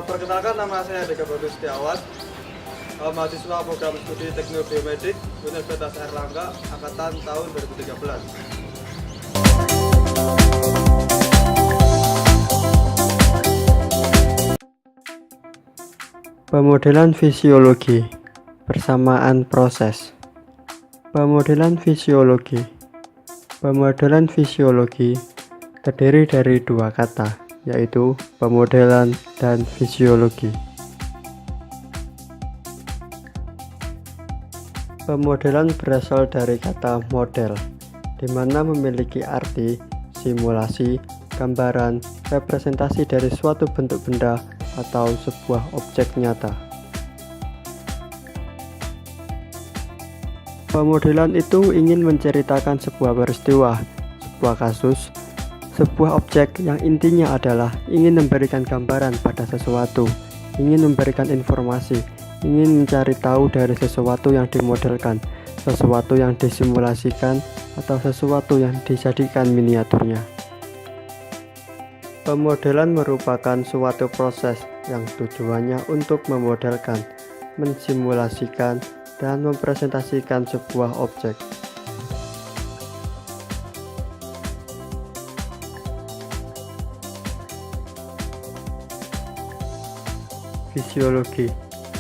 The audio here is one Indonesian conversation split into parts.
Perkenalkan, nama saya DHIKA Bagus Setiawan, mahasiswa program studi teknik biomedik Universitas Airlangga angkatan tahun 2013. Pemodelan fisiologi, persamaan proses. Pemodelan fisiologi. Pemodelan fisiologi terdiri dari dua kata, yaitu pemodelan dan fisiologi. Pemodelan berasal dari kata model, di mana memiliki arti simulasi, gambaran, representasi dari suatu bentuk benda atau sebuah objek nyata. Pemodelan itu ingin menceritakan sebuah peristiwa, sebuah kasus, sebuah objek yang intinya adalah ingin memberikan gambaran pada sesuatu, ingin memberikan informasi, ingin mencari tahu dari sesuatu yang dimodelkan, sesuatu yang disimulasikan, atau sesuatu yang dijadikan miniaturnya. Pemodelan merupakan suatu proses yang tujuannya untuk memodelkan, mensimulasikan, dan mempresentasikan sebuah objek. Fisiologi.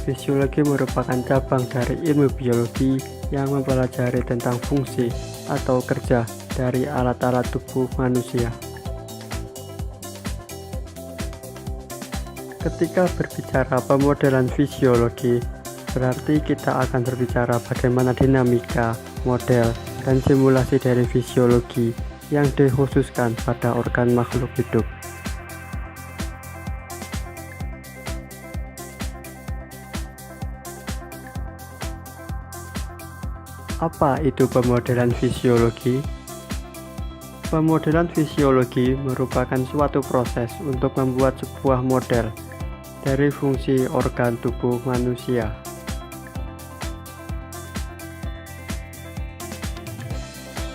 Fisiologi merupakan cabang dari ilmu biologi yang mempelajari tentang fungsi atau kerja dari alat-alat tubuh manusia. Ketika berbicara pemodelan fisiologi, berarti kita akan berbicara bagaimana dinamika, model, dan simulasi dari fisiologi yang dikhususkan pada organ makhluk hidup. Apa itu pemodelan fisiologi? Pemodelan fisiologi merupakan suatu proses untuk membuat sebuah model dari fungsi organ tubuh manusia.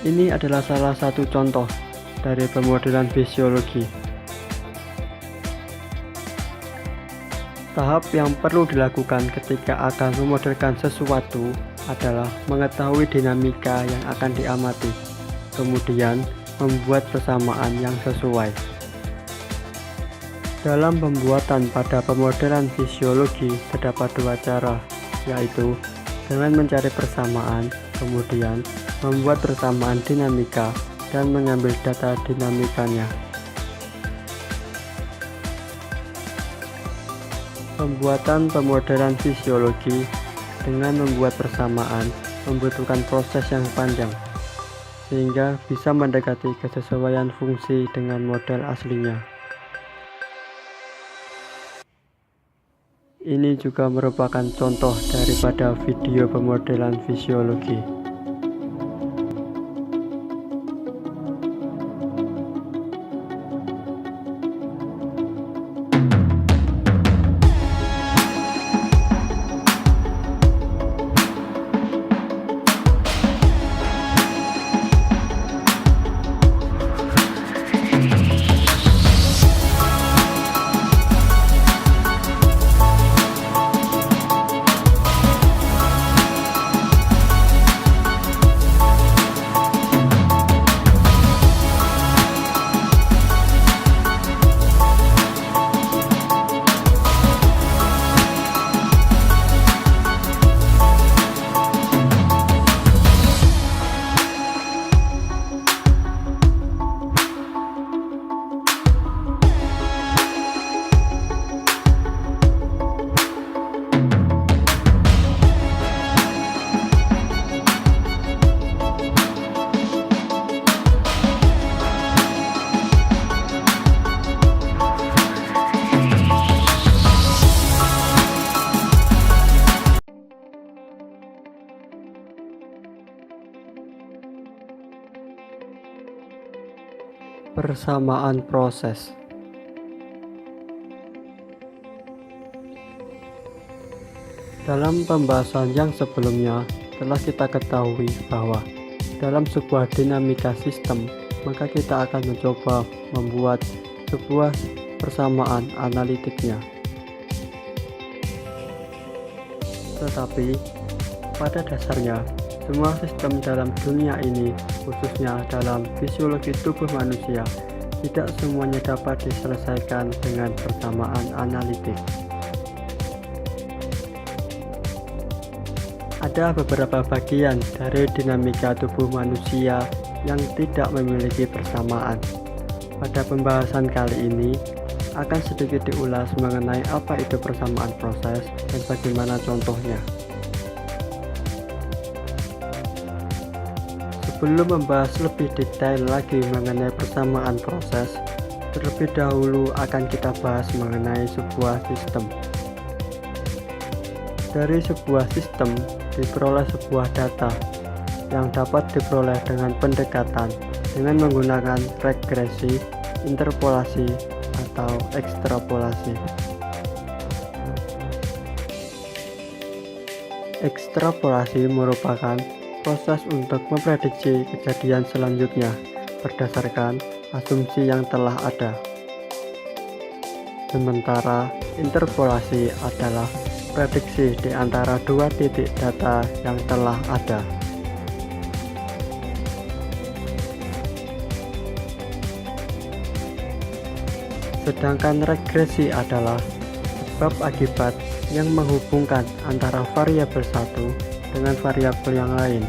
Ini adalah salah satu contoh dari pemodelan fisiologi. Tahap yang perlu dilakukan ketika akan memodelkan sesuatu adalah mengetahui dinamika yang akan diamati, kemudian membuat persamaan yang sesuai. Dalam pembuatan pada pemodelan fisiologi terdapat dua cara, yaitu dengan mencari persamaan, kemudian membuat persamaan dinamika, dan mengambil data dinamikanya. Pembuatan pemodelan fisiologi dengan membuat persamaan membutuhkan proses yang panjang, sehingga bisa mendekati kesesuaian fungsi dengan model aslinya. Ini juga merupakan contoh daripada video pemodelan fisiologi. Persamaan proses. Dalam pembahasan yang sebelumnya telah kita ketahui bahwa dalam sebuah dinamika sistem, maka kita akan mencoba membuat sebuah persamaan analitiknya. Tetapi pada dasarnya semua sistem dalam dunia ini, khususnya dalam fisiologi tubuh manusia, tidak semuanya dapat diselesaikan dengan persamaan analitik. Ada beberapa bagian dari dinamika tubuh manusia yang tidak memiliki persamaan. Pada pembahasan kali ini akan sedikit diulas mengenai apa itu persamaan proses dan bagaimana contohnya. Sebelum membahas lebih detail lagi mengenai persamaan proses, terlebih dahulu akan kita bahas mengenai sebuah sistem. Dari sebuah sistem diperoleh sebuah data yang dapat diperoleh dengan pendekatan dengan menggunakan regresi, interpolasi, atau ekstrapolasi. Ekstrapolasi merupakan proses untuk memprediksi kejadian selanjutnya berdasarkan asumsi yang telah ada. Sementara interpolasi adalah prediksi di antara dua titik data yang telah ada. Sedangkan regresi adalah sebab akibat yang menghubungkan antara variabel satu dengan variabel yang lain.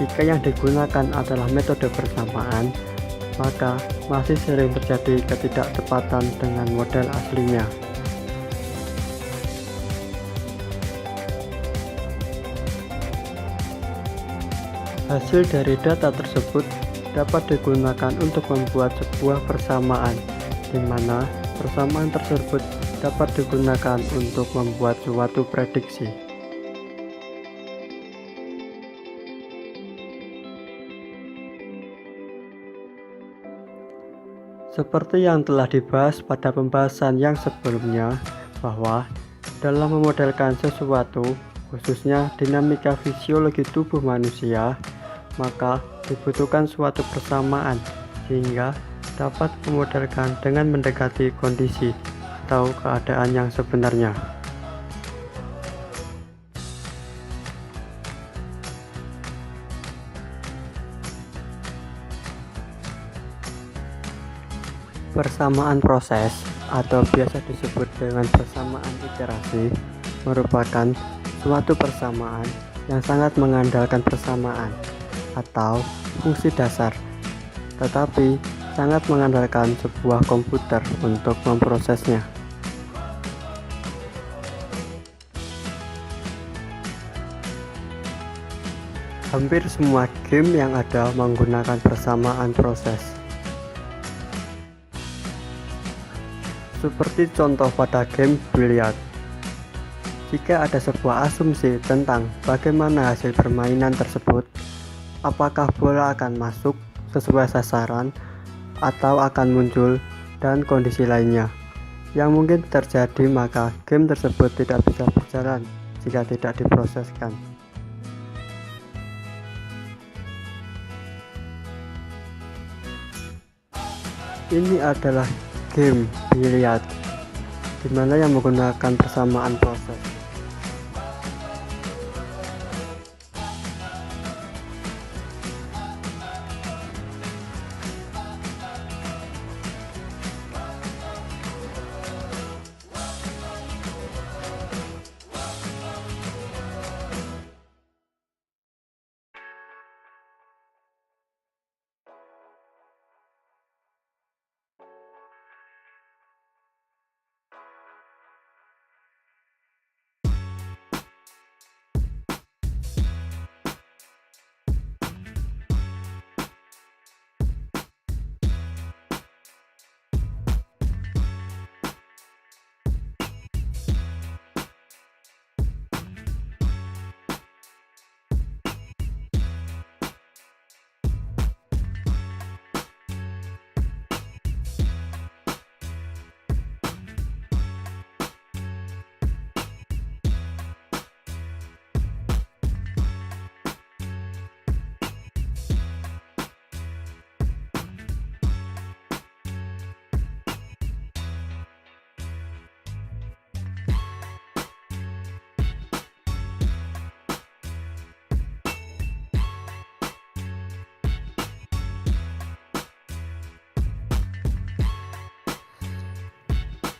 Jika yang digunakan adalah metode persamaan, maka masih sering terjadi ketidaktepatan dengan model aslinya. Hasil dari data tersebut dapat digunakan untuk membuat sebuah persamaan, di mana persamaan tersebut dapat digunakan untuk membuat suatu prediksi. Seperti yang telah dibahas pada pembahasan yang sebelumnya, bahwa dalam memodelkan sesuatu, khususnya dinamika fisiologi tubuh manusia, maka dibutuhkan suatu persamaan sehingga dapat memodelkan dengan mendekati kondisi atau keadaan yang sebenarnya. Persamaan proses atau biasa disebut dengan persamaan iterasi merupakan suatu persamaan yang sangat mengandalkan persamaan atau fungsi dasar, tetapi sangat mengandalkan sebuah komputer untuk memprosesnya. Hampir semua game yang ada menggunakan persamaan proses. Seperti contoh pada game biliar. Jika ada sebuah asumsi tentang bagaimana hasil permainan tersebut, apakah bola akan masuk sesuai sasaran atau akan muncul dan kondisi lainnya yang mungkin terjadi, maka game tersebut tidak bisa berjalan jika tidak diproseskan. Ini adalah game biliar di mana yang menggunakan persamaan proses.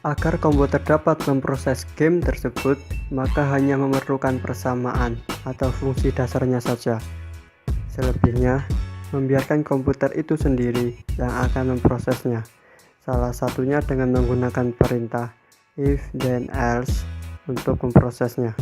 Agar komputer dapat memproses game tersebut, maka hanya memerlukan persamaan atau fungsi dasarnya saja. Selebihnya, membiarkan komputer itu sendiri yang akan memprosesnya. Salah satunya dengan menggunakan perintah if then else untuk memprosesnya.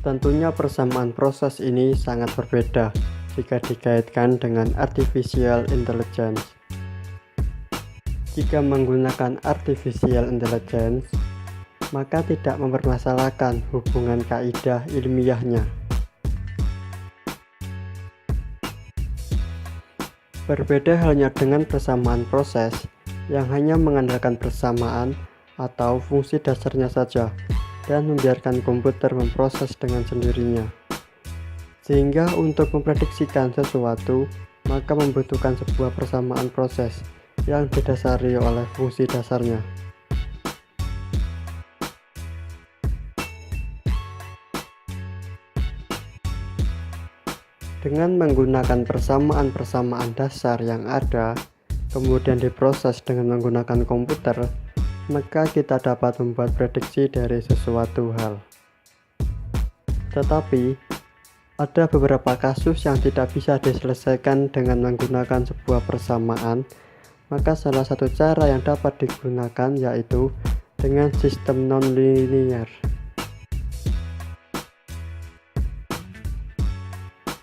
Tentunya persamaan proses ini sangat berbeda jika dikaitkan dengan artificial intelligence. Jika menggunakan artificial intelligence, maka tidak mempermasalahkan hubungan kaidah ilmiahnya. Berbeda halnya dengan persamaan proses yang hanya mengandalkan persamaan atau fungsi dasarnya saja dan membiarkan komputer memproses dengan sendirinya. Sehingga untuk memprediksikan sesuatu, maka membutuhkan sebuah persamaan proses yang didasari oleh fungsi dasarnya. Dengan menggunakan persamaan-persamaan dasar yang ada, kemudian diproses dengan menggunakan komputer, maka kita dapat membuat prediksi dari sesuatu hal. Tetapi, ada beberapa kasus yang tidak bisa diselesaikan dengan menggunakan sebuah persamaan, maka salah satu cara yang dapat digunakan yaitu dengan sistem non-linear.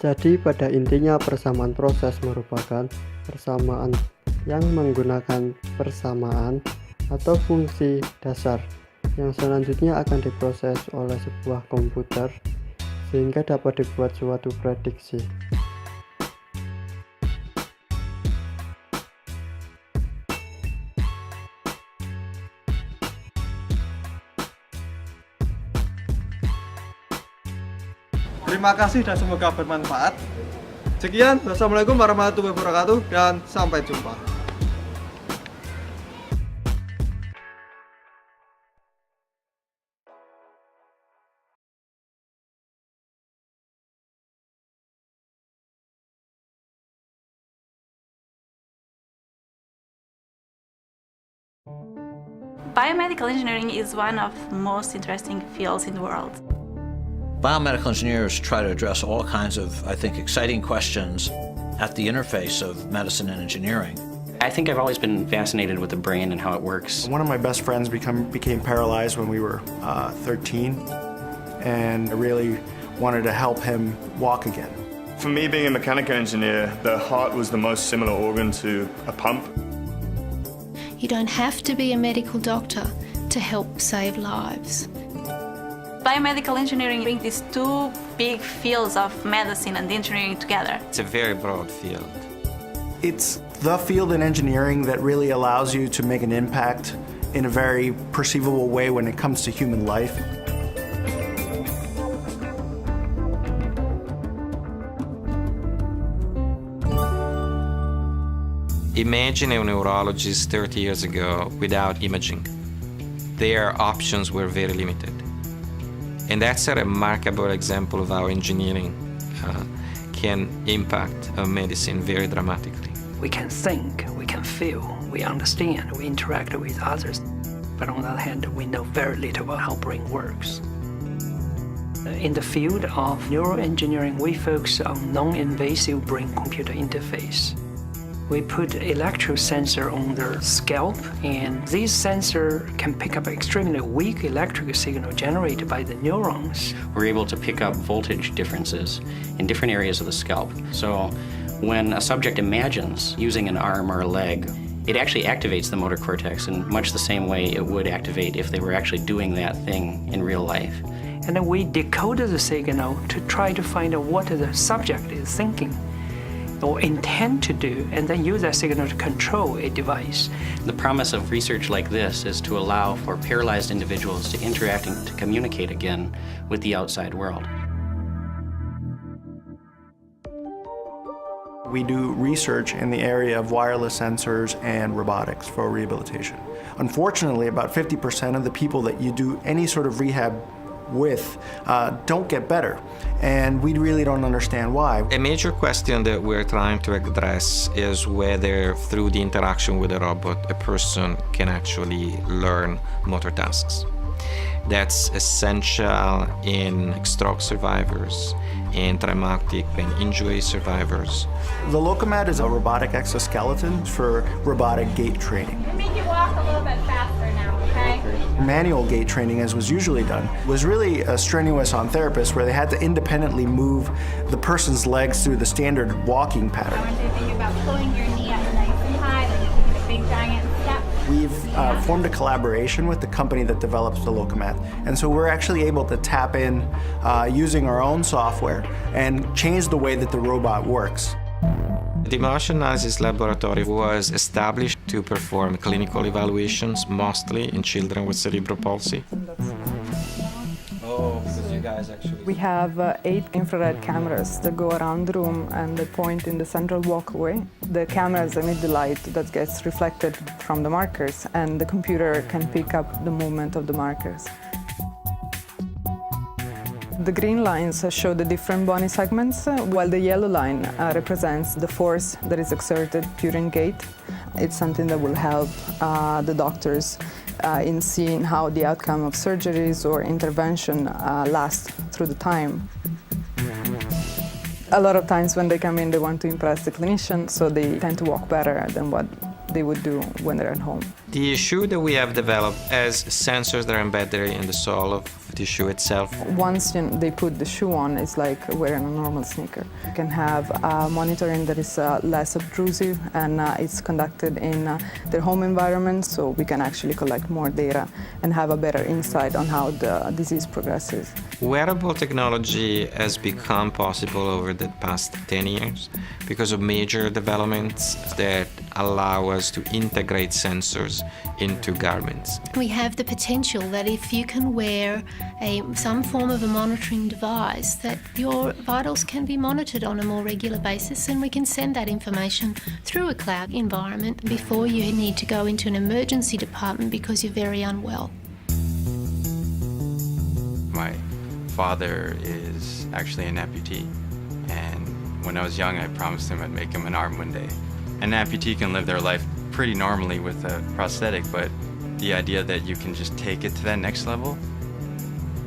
Jadi pada intinya persamaan proses merupakan persamaan yang menggunakan persamaan atau fungsi dasar yang selanjutnya akan diproses oleh sebuah komputer sehingga dapat dibuat suatu prediksi. Terima kasih dan semoga bermanfaat. Sekian, wassalamualaikum warahmatullahi wabarakatuh dan sampai jumpa. Biomedical engineering is one of the most interesting fields in the world. Biomedical engineers try to address all kinds of, I think, exciting questions at the interface of medicine and engineering. I think I've always been fascinated with the brain and how it works. One of my best friends became paralyzed when we were 13, and I really wanted to help him walk again. For me, being a mechanical engineer, the heart was the most similar organ to a pump. You don't have to be a medical doctor to help save lives. Biomedical engineering brings these two big fields of medicine and engineering together. It's a very broad field. It's the field in engineering that really allows you to make an impact in a very perceivable way when it comes to human life. Imagine a neurologist 30 years ago without imaging. Their options were very limited. And that's a remarkable example of how engineering can impact medicine very dramatically. We can think, we can feel, we understand, we interact with others. But on the other hand, we know very little about how brain works. In the field of neuroengineering, we focus on non-invasive brain-computer interface. We put electric sensor on the scalp, and this sensor can pick up extremely weak electrical signal generated by the neurons. We're able to pick up voltage differences in different areas of the scalp. So when a subject imagines using an arm or a leg, it actually activates the motor cortex in much the same way it would activate if they were actually doing that thing in real life. And then we decode the signal to try to find out what the subject is thinking or intend to do, and then use that signal to control a device. The promise of research like this is to allow for paralyzed individuals to interact and to communicate again with the outside world. We do research in the area of wireless sensors and robotics for rehabilitation. Unfortunately, about 50% of the people that you do any sort of rehab with don't get better. And we really don't understand why. A major question that we're trying to address is whether through the interaction with a robot, a person can actually learn motor tasks. That's essential in stroke survivors, in traumatic brain injury survivors. The Lokomat is a robotic exoskeleton for robotic gait training. Make you walk a little bit faster now, okay? Manual gait training, as was usually done, was really strenuous on therapists, where they had to independently move the person's legs through the standard walking pattern. I want you to think about pulling your knee up nice and high, like you're taking a big giant step. We've formed a collaboration with the company that develops the Lokomat, and so we're actually able to tap in using our own software and change the way that the robot works. The motion analysis laboratory was established to perform clinical evaluations, mostly in children with cerebral palsy. Oh, because you guys actually... We have 8 infrared cameras that go around the room and they point in the central walkway. The cameras emit the light that gets reflected from the markers, and the computer can pick up the movement of the markers. The green lines show the different bony segments, while the yellow line represents the force that is exerted during gait. It's something that will help the doctors in seeing how the outcome of surgeries or intervention lasts through the time. A lot of times when they come in, they want to impress the clinician, so they tend to walk better than what they would do when they're at home. The shoe that we have developed has sensors that are embedded in the sole of the shoe itself. Once they put the shoe on, it's like wearing a normal sneaker. You can have monitoring that is less obtrusive, and it's conducted in their home environment, so we can actually collect more data and have a better insight on how the disease progresses. Wearable technology has become possible over the past 10 years because of major developments that allow us to integrate sensors into garments. We have the potential that if you can wear some form of a monitoring device, that your vitals can be monitored on a more regular basis, and we can send that information through a cloud environment before you need to go into an emergency department because you're very unwell. My father is actually an amputee, and when I was young I promised him I'd make him an arm one day. An amputee can live their life pretty normally with a prosthetic, but the idea that you can just take it to that next level,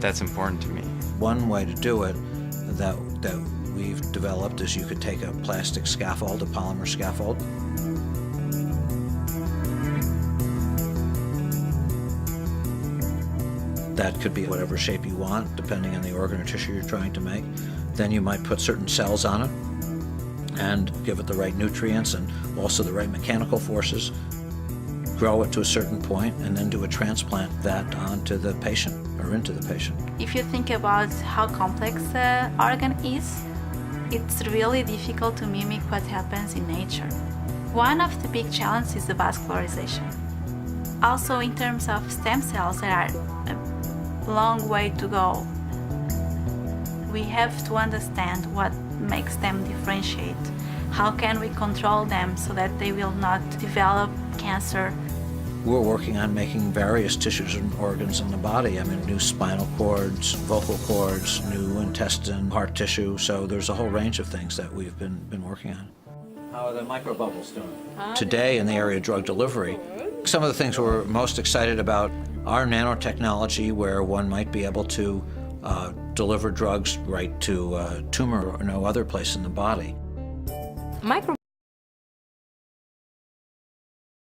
that's important to me. One way to do it that we've developed is you could take a plastic scaffold, a polymer scaffold, that could be whatever shape you want, depending on the organ or tissue you're trying to make. Then you might put certain cells on it and give it the right nutrients and also the right mechanical forces, grow it to a certain point, and then do a transplant that onto the patient or into the patient. If you think about how complex the organ is, it's really difficult to mimic what happens in nature. One of the big challenges is the vascularization. Also, in terms of stem cells, there are a long way to go. We have to understand what makes them differentiate. How can we control them so that they will not develop cancer? We're working on making various tissues and organs in the body. I mean, new spinal cords, vocal cords, new intestine, heart tissue. So there's a whole range of things that we've been working on. How are the microbubbles doing? Today, in the area of drug delivery, some of the things we're most excited about are nanotechnology, where one might be able to deliver drugs right to a tumor or no other place in the body.